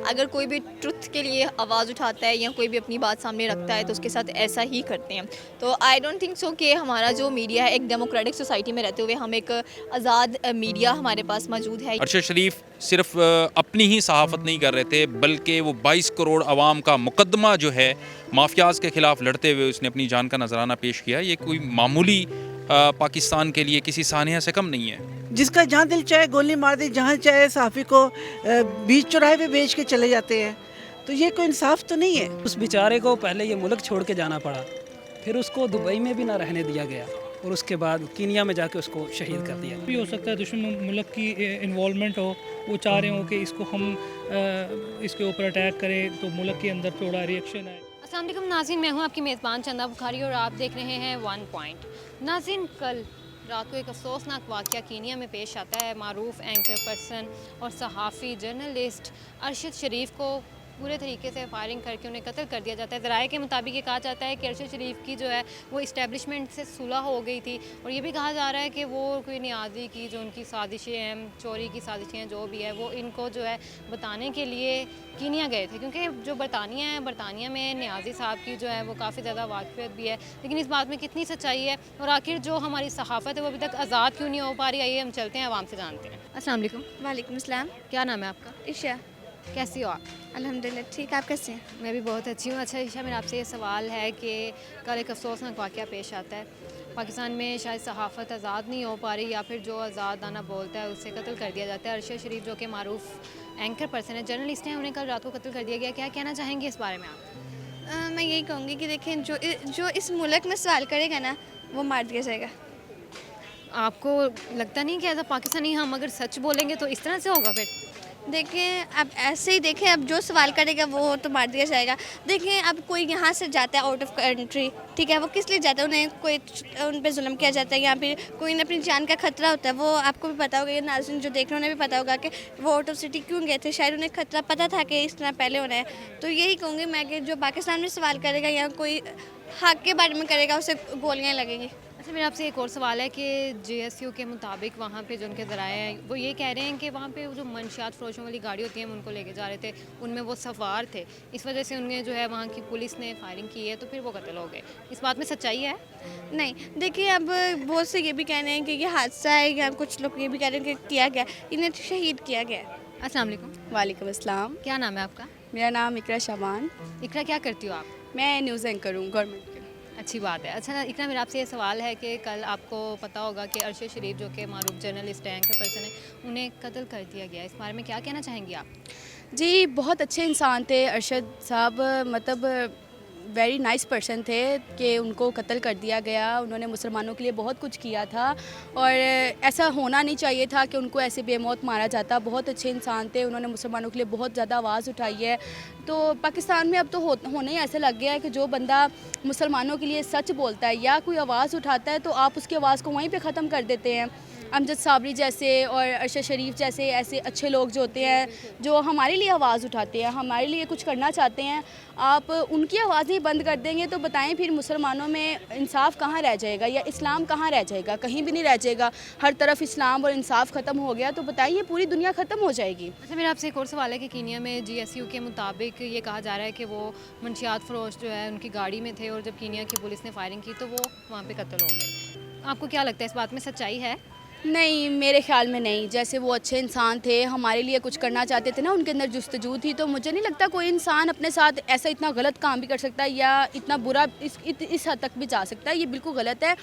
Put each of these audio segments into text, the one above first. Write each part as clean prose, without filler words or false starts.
اگر کوئی بھی ٹروتھ کے لیے آواز اٹھاتا ہے یا کوئی بھی اپنی بات سامنے رکھتا ہے تو اس کے ساتھ ایسا ہی کرتے ہیں. تو آئی ڈونٹ تھنک سو کہ ہمارا جو میڈیا ہے ایک ڈیموکریٹک سوسائٹی میں رہتے ہوئے ہم ایک آزاد میڈیا ہمارے پاس موجود ہے. ارشد شریف صرف اپنی ہی صحافت نہیں کر رہے تھے بلکہ وہ 22 کروڑ عوام کا مقدمہ جو ہے مافیاز کے خلاف لڑتے ہوئے اس نے اپنی جان کا نذرانہ پیش کیا. یہ کوئی معمولی پاکستان کے لیے کسی سانحہ سے کم نہیں ہے. جس کا جہاں دل چاہے گولی مار دے, جہاں چاہے صحافی کو بیچ چوراہے پہ بیچ کے چلے جاتے ہیں, تو یہ کوئی انصاف تو نہیں ہے. اس بیچارے کو پہلے یہ ملک چھوڑ کے جانا پڑا, پھر اس کو دبئی میں بھی نہ رہنے دیا گیا, اور اس کے بعد کینیا میں جا کے اس کو شہید کر دیا. بھی ہو سکتا ہے دشمن ملک کی انوالومنٹ ہو, وہ چاہ رہے ہوں کہ اس کو ہم اس کے اوپر اٹیک کریں تو ملک کے اندر تھوڑا ریئیکشن آئے. السلام علیکم ناظرین, میں ہوں آپ کی میزبان چندہ بخاری اور آپ دیکھ رہے ہیں ون پوائنٹ. ناظرین, کل رات کو ایک افسوسناک واقعہ کینیا میں پیش آتا ہے. معروف اینکر پرسن اور صحافی جرنلسٹ ارشد شریف کو پورے طریقے سے فائرنگ کر کے انہیں قتل کر دیا جاتا ہے. ذرائع کے مطابق یہ کہا جاتا ہے کہ ارشد شریف کی جو ہے وہ اسٹیبلشمنٹ سے صلح ہو گئی تھی, اور یہ بھی کہا جا رہا ہے کہ وہ کوئی نیازی کی جو ان کی سازشیں ہیں, چوری کی سازشیں ہیں, جو بھی ہے وہ ان کو جو ہے بتانے کے لیے کینیا گئے تھے, کیونکہ جو برطانیہ ہے, برطانیہ میں نیازی صاحب کی جو ہے وہ کافی زیادہ واقفیت بھی ہے. لیکن اس بات میں کتنی سچائی ہے, اور آخر جو ہماری صحافت ہے وہ ابھی تک آزاد کیوں نہیں ہو پا رہی. آئیے ہم چلتے ہیں, عوام سے جانتے ہیں. السلام علیکم. وعلیکم السلام. کیا نام ہے آپ کا؟ عشا. کیسی ہو آپ؟ الحمدللہ ٹھیک, آپ کیسے ہیں؟ میں بھی بہت اچھی ہوں. اچھا عشا, میرا آپ سے یہ سوال ہے کہ کل ایک افسوسناک واقعہ پیش آتا ہے. پاکستان میں شاید صحافت آزاد نہیں ہو پا رہی, یا پھر جو آزادانہ بولتا ہے اسے قتل کر دیا جاتا ہے. ارشد شریف جو کہ معروف اینکر پرسن ہے, جرنلسٹ ہیں, انہیں کل رات کو قتل کر دیا گیا. کیا کہنا چاہیں گے اس بارے میں آپ؟ میں یہی کہوں گی کہ دیکھیں, جو اس ملک میں سوال کرے گا نا وہ مار دیا جائے گا. آپ کو لگتا نہیں کہ ایز اے پاکستانی ہم اگر سچ بولیں گے تو اس طرح سے ہوگا؟ پھر دیکھیں, اب ایسے ہی دیکھیں, اب جو سوال کرے گا وہ تو مار دیا جائے گا. دیکھیں, اب کوئی یہاں سے جاتا ہے آؤٹ آف کنٹری, ٹھیک ہے, وہ کس لیے جاتا ہے, انہیں کوئی ان پہ ظلم کیا جاتا ہے, یا پھر کوئی انہیں اپنی جان کا خطرہ ہوتا ہے. وہ آپ کو بھی پتہ ہوگا, یہ ناظرین جو دیکھ رہے ہیں انہیں بھی پتہ ہوگا کہ وہ آؤٹ آف سٹی کیوں گئے تھے. شاید انہیں خطرہ پتہ تھا کہ اس طرح پہلے ہونا ہے. تو یہی کہوں گی میں کہ جو پاکستان میں سوال کرے گا یا کوئی حق کے بارے میں کرے گا اسے گولیاں لگیں گی. اچھا, میرا آپ سے ایک اور سوال ہے کہ جے ایس یو کے مطابق وہاں پہ جو ان کے ذرائع ہیں وہ یہ کہہ رہے ہیں کہ وہاں پہ جو منشیات فروشوں والی گاڑی ہوتی ہیں ان کو لے کے جا رہے تھے, ان میں وہ سوار تھے, اس وجہ سے انہیں جو ہے وہاں کی پولیس نے فائرنگ کی ہے, تو پھر وہ قتل ہو گئے. اس بات میں سچائی ہے؟ نہیں, دیکھیے, اب بہت سے یہ بھی کہہ رہے ہیں کہ یہ حادثہ ہے, یا کچھ لوگ یہ بھی کہہ رہے ہیں کہ کیا گیا, انہیں شہید کیا گیا. السلام علیکم. وعلیکم السلام. کیا نام ہے آپ کا؟ میرا نام اقرا شابان. اقرا, کیا کرتی ہو آپ؟ میں نیوز اینکر ہوں گورنمنٹ کے. اچھی بات ہے. اچھا اقرا, میرا آپ سے یہ سوال ہے کہ کل آپ کو پتہ ہوگا کہ ارشد شریف جو کہ معروف جرنلسٹ ہیں, اینکر پرسن ہیں, انہیں قتل کر دیا گیا. اس بارے میں کیا کہنا چاہیں گی آپ؟ جی, بہت اچھے انسان تھے ارشد صاحب, مطلب ویری نائس پرسن تھے کہ ان کو قتل کر دیا گیا. انہوں نے مسلمانوں کے لیے بہت کچھ کیا تھا, اور ایسا ہونا نہیں چاہیے تھا کہ ان کو ایسے بے موت مارا جاتا. بہت اچھے انسان تھے, انہوں نے مسلمانوں کے لیے بہت زیادہ آواز اٹھائی ہے. تو پاکستان میں اب تو ہونے ہی ایسا لگ گیا ہے کہ جو بندہ مسلمانوں کے لیے سچ بولتا ہے یا کوئی آواز اٹھاتا ہے تو آپ اس کی آواز کو وہیں پہ ختم کر دیتے ہیں. امجد صابری جیسے اور ارشد شریف جیسے ایسے اچھے لوگ جو ہوتے ہیں, جو ہمارے لیے آواز اٹھاتے ہیں, ہمارے لیے کچھ کرنا چاہتے ہیں, آپ ان کی آوازیں بند کر دیں گے تو بتائیں پھر مسلمانوں میں انصاف کہاں رہ جائے گا, یا اسلام کہاں رہ جائے گا؟ کہیں بھی نہیں رہ جائے گا. ہر طرف اسلام اور انصاف ختم ہو گیا تو بتائیے پوری دنیا ختم ہو جائے گی. اچھا, میرا آپ سے ایک اور سوال ہے کہ کینیا میں جی ایس یو کے مطابق یہ کہا جا رہا ہے کہ وہ منشیات فروش جو ہے ان کی گاڑی میں تھے, اور جب کینیا کی پولیس نے فائرنگ کی تو وہ وہاں پہ قتل ہو گئے. آپ کو کیا لگتا ہے اس بات میں سچائی ہے؟ نہیں, میرے خیال میں نہیں. جیسے وہ اچھے انسان تھے, ہمارے لیے کچھ کرنا چاہتے تھے نا, ان کے اندر جستجو تھی, تو مجھے نہیں لگتا کوئی انسان اپنے ساتھ ایسا اتنا غلط کام بھی کر سکتا ہے یا اتنا برا اس حد تک بھی جا سکتا ہے. یہ بالکل غلط ہے.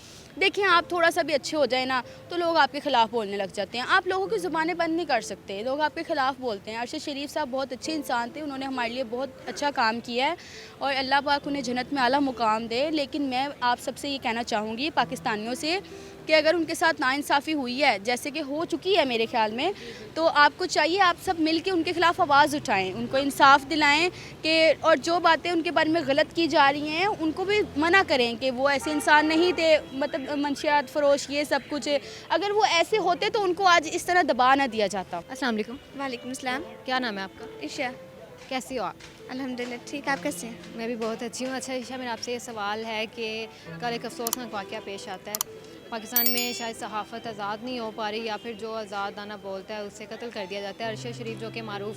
دیکھیں, آپ تھوڑا سا بھی اچھے ہو جائیں نا تو لوگ آپ کے خلاف بولنے لگ جاتے ہیں. آپ لوگوں کی زبانیں بند نہیں کر سکتے, لوگ آپ کے خلاف بولتے ہیں. ارشد شریف صاحب بہت اچھے انسان تھے, انہوں نے ہمارے لیے بہت اچھا کام کیا ہے, اور اللہ پاک انہیں جنت میں اعلیٰ مقام دے. لیکن میں آپ سب سے یہ کہنا چاہوں گی پاکستانیوں سے کہ اگر ان کے ساتھ ناانصافی ہوئی ہے, جیسے کہ ہو چکی ہے میرے خیال میں, تو آپ کو چاہیے آپ سب مل کے ان کے خلاف آواز اٹھائیں, ان کو انصاف دلائیں کہ, اور جو باتیں ان کے بارے میں غلط کی جا رہی ہیں ان کو بھی منع کریں کہ وہ ایسے انسان نہیں تھے, مطلب منشیات فروش یہ سب کچھ. اگر وہ ایسے ہوتے تو ان کو آج اس طرح دبا نہ دیا جاتا. السلام علیکم. وعلیکم السلام. کیا نام ہے آپ کا؟ عشا. کیسی ہو آپ؟ الحمدللہ ٹھیک, آپ کیسے ہیں؟ میں بھی بہت اچھی ہوں. اچھا عشا, میرا آپ سے یہ سوال ہے کہ کل ایک افسوسناک واقعہ پیش آتا ہے. پاکستان میں شاید صحافت آزاد نہیں ہو پا رہی, یا پھر جو آزادانہ بولتا ہے اسے قتل کر دیا جاتا ہے. ارشد شریف جو کہ معروف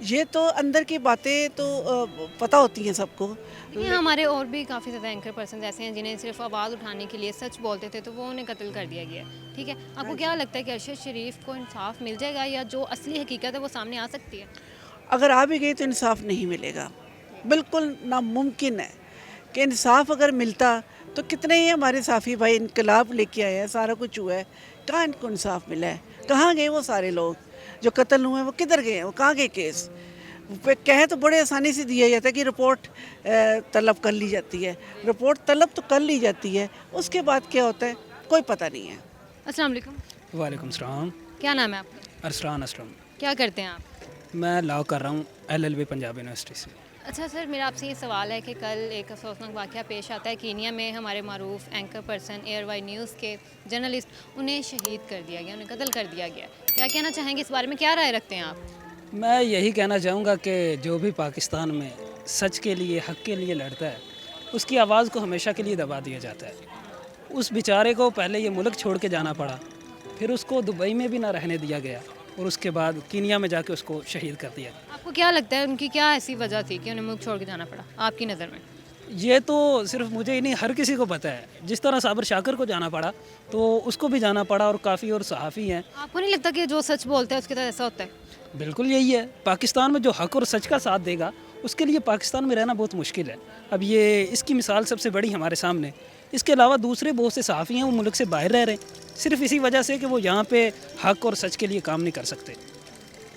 یہ تو اندر کی باتیں تو پتہ ہوتی ہیں سب کو. لیکن ہمارے اور بھی کافی زیادہ اینکر پرسنز ایسے ہیں جنہیں صرف آواز اٹھانے کے لیے سچ بولتے تھے تو وہ انہیں قتل کر دیا گیا ہے. ٹھیک ہے, آپ کو کیا لگتا ہے کہ ارشد شریف کو انصاف مل جائے گا یا جو اصلی حقیقت ہے وہ سامنے آ سکتی ہے؟ اگر آ بھی گئی تو انصاف نہیں ملے گا, بالکل ناممکن ہے کہ انصاف اگر ملتا تو کتنے ہی ہمارے صافی بھائی انقلاب لے کے آئے ہیں, سارا کچھ ہوا ہے, کہاں ان کو انصاف ملا ہے؟ کہاں گئے وہ سارے لوگ جو قتل ہوئے ہیں, وہ کدھر گئے ہیں, وہ کہاں گئے کیس؟ کہیں تو بڑے آسانی سے دیا جاتا ہے کہ رپورٹ طلب کر لی جاتی ہے, رپورٹ طلب تو کر لی جاتی ہے, اس کے بعد کیا ہوتا ہے کوئی پتہ نہیں ہے. السلام علیکم. وعلیکم السلام. کیا نام ہے آپ کا؟ ارسلان اسلم. کیا کرتے ہیں آپ؟ میں لاء کر رہا ہوں LLB پنجاب یونیورسٹی سے. اچھا سر, میرا آپ سے یہ سوال ہے کہ کل ایک افسوسناک واقعہ پیش آتا ہے کینیا میں. ہمارے معروف anchor person A R Y News کے جرنلسٹ, انہیں شہید کر دیا گیا, انہیں قتل کر دیا گیا. کیا کہنا چاہیں گے اس بارے میں, کیا رائے رکھتے ہیں آپ؟ میں یہی کہنا چاہوں گا کہ جو بھی پاکستان میں سچ کے لیے, حق کے لیے لڑتا ہے, اس کی آواز کو ہمیشہ کے لیے دبا دیا جاتا ہے. اس بیچارے کو پہلے یہ ملک چھوڑ کے جانا پڑا, پھر اس کو دبئی میں بھی نہ رہنے دیا گیا, اور اس کے بعد کینیا میں جا کے اس کو شہید کر دیا. آپ کو کیا لگتا ہے ان کی کیا ایسی وجہ تھی کہ انہیں ملک چھوڑ کے جانا پڑا آپ کی نظر میں؟ یہ تو صرف مجھے ہی نہیں, ہر کسی کو پتہ ہے. جس طرح صابر شاکر کو جانا پڑا تو اس کو بھی جانا پڑا, اور کافی اور صحافی ہیں. آپ کو نہیں لگتا کہ جو سچ بولتا ہے اس کے ساتھ ایسا ہوتا ہے؟ بالکل یہی ہے. پاکستان میں جو حق اور سچ کا ساتھ دے گا اس کے لیے پاکستان میں رہنا بہت مشکل ہے. اب یہ اس کی مثال سب سے بڑی ہمارے سامنے. اس کے علاوہ دوسرے بہت سے صحافی ہیں وہ ملک سے باہر رہ رہے ہیں, صرف اسی وجہ سے کہ وہ یہاں پہ حق اور سچ کے لیے کام نہیں کر سکتے.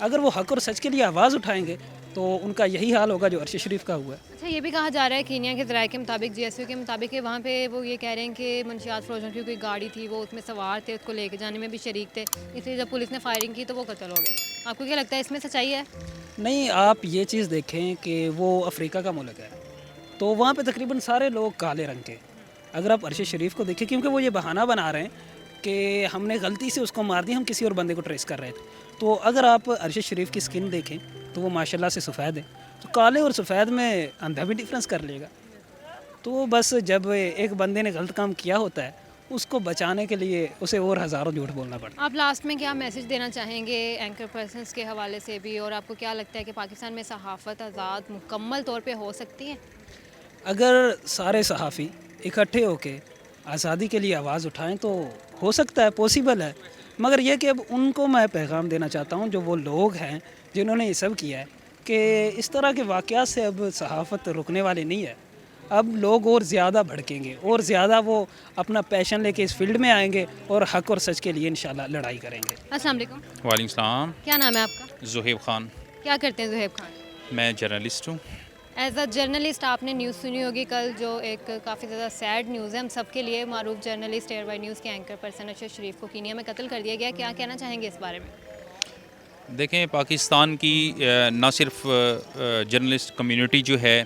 اگر وہ حق اور سچ کے لیے آواز اٹھائیں گے تو ان کا یہی حال ہوگا جو ارشد شریف کا ہوا ہے. اچھا, یہ بھی کہا جا رہا ہے کینیا کے ذرائع کے مطابق, GSU کے مطابق, کہ وہاں پہ وہ یہ کہہ رہے ہیں کہ منشیات فروشوں کی کوئی گاڑی تھی, وہ اس میں سوار تھے, اس کو لے کے جانے میں بھی شریک تھے, اس لیے جب پولیس نے فائرنگ کی تو وہ قتل ہو گئے. آپ کو کیا لگتا ہے اس میں سچائی ہے؟ نہیں, آپ یہ چیز دیکھیں کہ وہ افریقہ کا ملک ہے تو وہاں پہ تقریباً سارے لوگ کالے رنگ کے. اگر آپ ارشد شریف کو دیکھیں, کیونکہ وہ یہ بہانہ بنا رہے ہیں کہ ہم نے غلطی سے اس کو مار دیا, ہم کسی اور بندے کو ٹریس کر رہے تھے. تو اگر آپ ارشد شریف کی سکن دیکھیں تو وہ ماشاءاللہ سے سفید ہے, تو کالے اور سفید میں اندھا بھی ڈفرینس کر لے گا. تو بس جب ایک بندے نے غلط کام کیا ہوتا ہے اس کو بچانے کے لیے اسے اور ہزاروں جھوٹ بولنا پڑتا ہے. آپ لاسٹ میں کیا میسج دینا چاہیں گے اینکر پرسنس کے حوالے سے بھی, اور آپ کو کیا لگتا ہے کہ پاکستان میں صحافت آزاد مکمل طور پہ ہو سکتی ہے؟ اگر سارے صحافی اکٹھے ہو کے آزادی کے لیے آواز اٹھائیں تو ہو سکتا ہے, پاسبل ہے. مگر یہ کہ اب ان کو میں پیغام دینا چاہتا ہوں جو وہ لوگ ہیں جنہوں نے یہ سب کیا ہے, کہ اس طرح کے واقعات سے اب صحافت رکنے والے نہیں ہے. اب لوگ اور زیادہ بھڑکیں گے, اور زیادہ وہ اپنا پیشن لے کے اس فیلڈ میں آئیں گے اور حق اور سچ کے لیے انشاءاللہ لڑائی کریں گے. السلام علیکم. وعلیکم السلام. کیا نام ہے آپ کا؟ زہیب خان. کیا کرتے ہیں زہیب خان؟ میں جرنلسٹ ہوں. ایز اے جرنلسٹ آپ نے نیوز سنی ہوگی کل, جو ایک کافی زیادہ سیڈ نیوز ہے ہم سب کے لیے. معروف جرنلسٹ ایئر وائی نیوز کے اینکر پرسن ارشد شریف کو کینیا میں قتل کر دیا گیا. کیا کہنا چاہیں گے اس بارے میں؟ دیکھیں, پاکستان کی نہ صرف جرنلسٹ کمیونٹی جو ہے,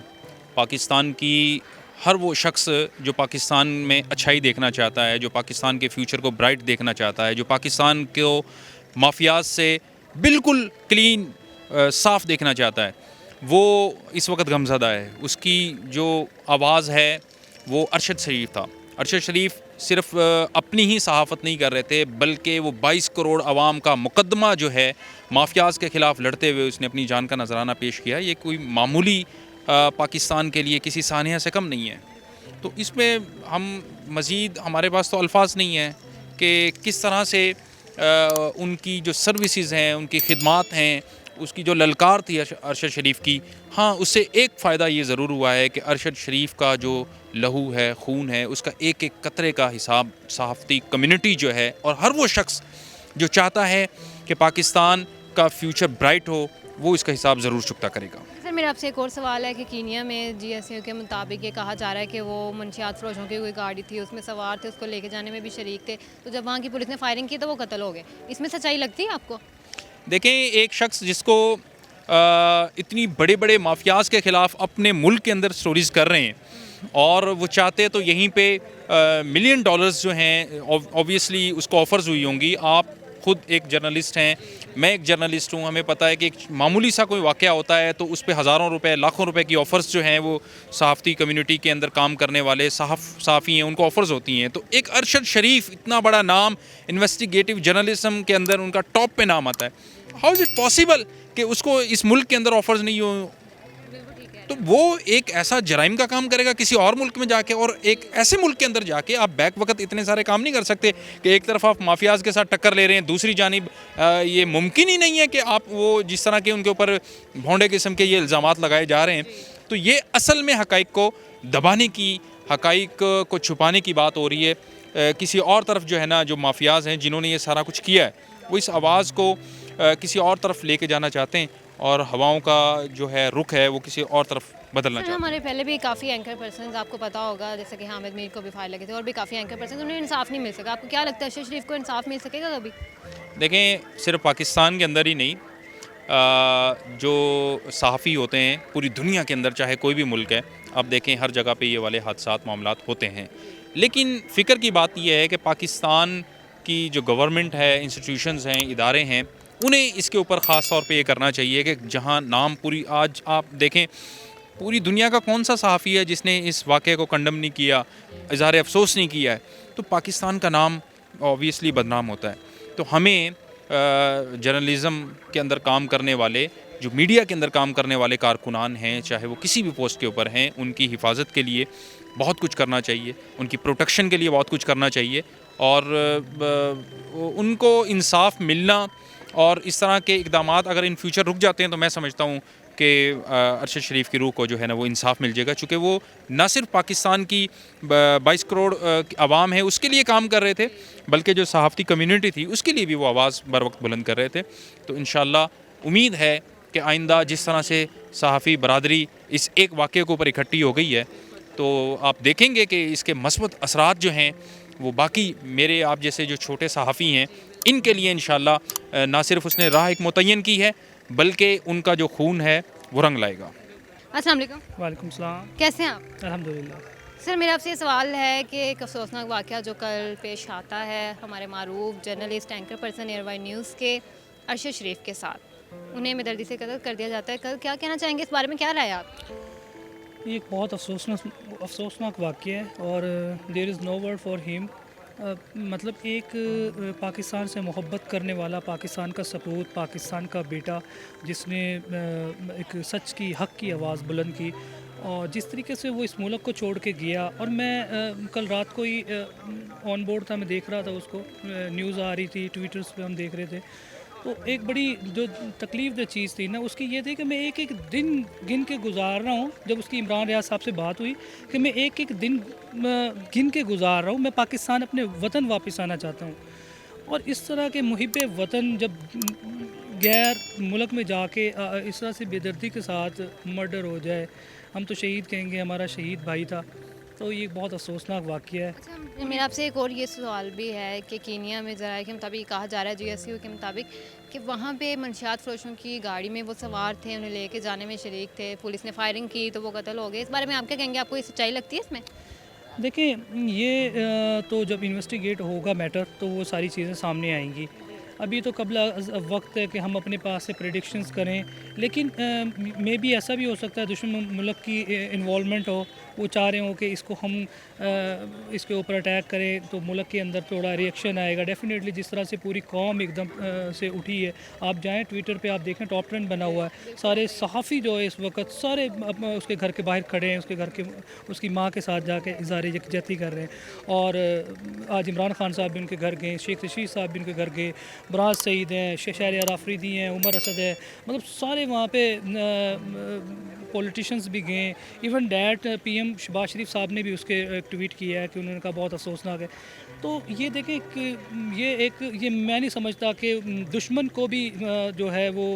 پاکستان کی ہر وہ شخص جو پاکستان میں اچھائی دیکھنا چاہتا ہے, جو پاکستان کے فیوچر کو برائٹ دیکھنا چاہتا ہے, جو پاکستان کو مافیاز سے بالکل کلین صاف دیکھنا چاہتا ہے, وہ اس وقت غمزدہ ہے. اس کی جو آواز ہے وہ ارشد شریف تھا. ارشد شریف صرف اپنی ہی صحافت نہیں کر رہے تھے, بلکہ وہ 22 کروڑ عوام کا مقدمہ جو ہے مافیاز کے خلاف لڑتے ہوئے اس نے اپنی جان کا نذرانہ پیش کیا. یہ کوئی معمولی پاکستان کے لیے کسی سانحہ سے کم نہیں ہے. تو اس میں ہم مزید, ہمارے پاس تو الفاظ نہیں ہیں کہ کس طرح سے ان کی جو سروسز ہیں, ان کی خدمات ہیں, اس کی جو للکار تھی ارشد شریف کی. ہاں, اس سے ایک فائدہ یہ ضرور ہوا ہے کہ ارشد شریف کا جو لہو ہے, خون ہے, اس کا ایک ایک قطرے کا حساب صحافتی کمیونٹی جو ہے, اور ہر وہ شخص جو چاہتا ہے کہ پاکستان کا فیوچر برائٹ ہو, وہ اس کا حساب ضرور چکتا کرے گا. سر, میرا آپ سے ایک اور سوال ہے کہ کینیا میں GSU کے مطابق یہ کہا جا رہا ہے کہ وہ منشیات فروشوں کی کوئی گاڑی تھی, اس میں سوار تھے, اس کو لے کے جانے میں بھی شریک تھے, تو جب وہاں کی پولیس نے فائرنگ کی تو وہ قتل ہو گئے. اس میں سچائی لگتی ہے آپ کو؟ دیکھیں, ایک شخص جس کو اتنی بڑے بڑے مافیاز کے خلاف اپنے ملک کے اندر سٹوریز کر رہے ہیں, اور وہ چاہتے تو یہیں پہ $1 ملین جو ہیں اوبویسلی اس کو آفرز ہوئی ہوں گی. آپ خود ایک جرنلسٹ ہیں, میں ایک جرنلسٹ ہوں, ہمیں پتہ ہے کہ ایک معمولی سا کوئی واقعہ ہوتا ہے تو اس پہ ہزاروں روپے لاکھوں روپے کی آفرز جو ہیں وہ صحافتی کمیونٹی کے اندر کام کرنے والے صحافی ہیں ان کو آفرز ہوتی ہیں. تو ایک ارشد شریف اتنا بڑا نام انویسٹیگیٹو جرنلزم کے اندر ان کا ٹاپ پہ نام آتا ہے, ہاؤ از اٹ پاسبل کہ اس کو اس ملک کے اندر آفرز نہیں ہوں؟ تو وہ ایک ایسا جرائم کا کام کرے گا کسی اور ملک میں جا کے, اور ایک ایسے ملک کے اندر جا کے آپ بیک وقت اتنے سارے کام نہیں کر سکتے کہ ایک طرف آپ مافیاز کے ساتھ ٹکر لے رہے ہیں, دوسری جانب یہ ممکن ہی نہیں ہے کہ آپ وہ جس طرح کے ان کے اوپر بھونڈے قسم کے یہ الزامات لگائے جا رہے ہیں. تو یہ اصل میں حقائق کو دبانے کی, حقائق کو چھپانے کی بات ہو رہی ہے. کسی اور طرف جو ہے نا جو مافیاز ہیں جنہوں نے یہ سارا کچھ کیا ہے وہ اس آواز کو کسی اور طرف لے کے جانا چاہتے ہیں اور ہواؤں کا جو ہے رخ ہے وہ کسی اور طرف بدلنا چاہتے ہیں. ہمارے پہلے بھی کافی اینکر پرسنز آپ کو پتہ ہوگا, جیسے کہ حامد میر کو بھی فائر لگے تھے, اور بھی کافی اینکر پرسنز, انہیں انصاف نہیں مل سکا. آپ کو کیا لگتا ہے ارشد شریف کو انصاف مل سکے گا کبھی؟ دیکھیں صرف پاکستان کے اندر ہی نہیں, جو صحافی ہوتے ہیں پوری دنیا کے اندر چاہے کوئی بھی ملک ہے, آپ دیکھیں ہر جگہ پہ یہ والے حادثات معاملات ہوتے ہیں. لیکن فکر کی بات یہ ہے کہ پاکستان کی جو گورنمنٹ ہے, انسٹیٹیوشنز ہیں, ادارے ہیں, انہیں اس کے اوپر خاص طور پہ یہ کرنا چاہیے کہ جہاں نام پوری آج آپ دیکھیں پوری دنیا کا کون سا صحافی ہے جس نے اس واقعے کو کنڈم نہیں کیا, اظہار افسوس نہیں کیا ہے, تو پاکستان کا نام آبویسلی بدنام ہوتا ہے. تو ہمیں جرنلزم کے اندر کام کرنے والے, جو میڈیا کے اندر کام کرنے والے کارکنان ہیں, چاہے وہ کسی بھی پوسٹ کے اوپر ہیں, ان کی حفاظت کے لیے بہت کچھ کرنا چاہیے, ان کی پروٹیکشن کے لیے بہت کچھ کرنا چاہیے, اور ان کو انصاف ملنا اور اس طرح کے اقدامات اگر ان فیوچر رک جاتے ہیں تو میں سمجھتا ہوں کہ ارشد شریف کی روح کو جو ہے نا وہ انصاف مل جائے گا, چونکہ وہ نہ صرف پاکستان کی 22 کروڑ عوام ہے اس کے لیے کام کر رہے تھے, بلکہ جو صحافتی کمیونٹی تھی اس کے لیے بھی وہ آواز بر وقت بلند کر رہے تھے. تو انشاءاللہ امید ہے کہ آئندہ جس طرح سے صحافی برادری اس ایک واقعے کے اوپر اکٹھی ہو گئی ہے تو آپ دیکھیں گے کہ اس کے مثبت اثرات جو ہیں وہ باقی میرے آپ جیسے جو چھوٹے صحافی ہیں ان کے لیے انشاءاللہ نہ صرف اس نے راہ ایک متعین کی ہے بلکہ ان کا جو خون ہے وہ رنگ لائے گا. السلام علیکم. وعلیکم السلام. کیسے ہیں آپ؟ الحمدللہ. سر میرا آپ سے یہ سوال ہے کہ ایک افسوسناک واقعہ جو کل پیش آتا ہے ہمارے معروف journalist anchor person A R Y News کے ارشد شریف کے ساتھ, انہیں بے دردی سے قتل کر دیا جاتا ہے. کل کیا کہنا چاہیں گے اس بارے میں, کیا رائے آپ؟ یہ ایک بہت افسوسناک واقعہ ہے اور دیر از نو ورڈ فار ہیم. مطلب ایک پاکستان سے محبت کرنے والا, پاکستان کا سپوت, پاکستان کا بیٹا, جس نے ایک سچ کی, حق کی آواز بلند کی, اور جس طریقے سے وہ اس ملک کو چھوڑ کے گیا. اور میں کل رات کو ہی آن بورڈ تھا, میں دیکھ رہا تھا اس کو, نیوز آ رہی تھی, ٹویٹرز پہ ہم دیکھ رہے تھے. تو ایک بڑی جو تکلیف دہ چیز تھی نا اس کی یہ تھی کہ میں ایک ایک دن گن کے گزار رہا ہوں. جب اس کی عمران ریاض صاحب سے بات ہوئی کہ میں ایک ایک دن گن کے گزار رہا ہوں, میں پاکستان اپنے وطن واپس آنا چاہتا ہوں. اور اس طرح کے محب وطن جب غیر ملک میں جا کے اس طرح سے بے دردی کے ساتھ مرڈر ہو جائے, ہم تو شہید کہیں گے, ہمارا شہید بھائی تھا, تو یہ بہت افسوسناک واقعہ ہے. اچھا, میرا آپ سے ایک اور یہ سوال بھی ہے کہ کینیا میں ذرائع کے مطابق کہا جا رہا ہے, GSU کے مطابق, کہ وہاں پہ منشیات فروشوں کی گاڑی میں وہ سوار تھے, انہیں لے کے جانے میں شریک تھے, پولیس نے فائرنگ کی تو وہ قتل ہو گئے. اس بارے میں آپ کیا کہیں گے, آپ کو یہ سچائی لگتی ہے اس میں؟ دیکھیں یہ تو جب انویسٹیگیٹ ہوگا میٹر تو وہ ساری چیزیں سامنے آئیں گی. ابھی تو قبل وقت ہے کہ ہم اپنے پاس سے پریڈکشنز کریں, لیکن مے بی ایسا بھی ہو سکتا ہے دشمن ملک کی انوالومنٹ ہو, وہ چاہ رہے ہوں کہ اس کو ہم اس کے اوپر اٹیک کریں تو ملک کے اندر تھوڑا ریئیکشن آئے گا. ڈیفینیٹلی جس طرح سے پوری قوم ایک دم سے اٹھی ہے, آپ جائیں ٹویٹر پہ آپ دیکھیں ٹاپ ٹرینڈ بنا ہوا ہے, سارے صحافی جو ہے اس وقت سارے اس کے گھر کے باہر کھڑے ہیں, اس کے گھر کے اس کی ماں کے ساتھ جا کے اظہار یکجہتی کر رہے ہیں. اور آج عمران خان صاحب بھی ان کے گھر گئے, شیخ رشید صاحب بھی ان کے گھر گئے, براز سعید ہیں, شہریار آفریدی ہیں, عمر اسد ہے, مطلب سارے وہاں پہ پولیٹیشینز بھی گئے. ایون ڈیٹ PM شہباز شریف صاحب نے بھی اس کے ایک ٹویٹ کیا ہے کہ انہوں نے کہا بہت افسوسناک ہے. تو یہ دیکھیں کہ یہ میں نہیں سمجھتا کہ دشمن کو بھی جو ہے وہ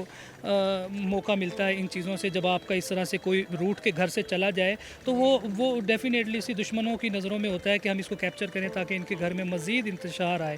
موقع ملتا ہے ان چیزوں سے. جب آپ کا اس طرح سے کوئی روٹ کے گھر سے چلا جائے تو وہ ڈیفینیٹلی سی دشمنوں کی نظروں میں ہوتا ہے کہ ہم اس کو کیپچر کریں تاکہ ان کے گھر میں مزید انتشار آئے.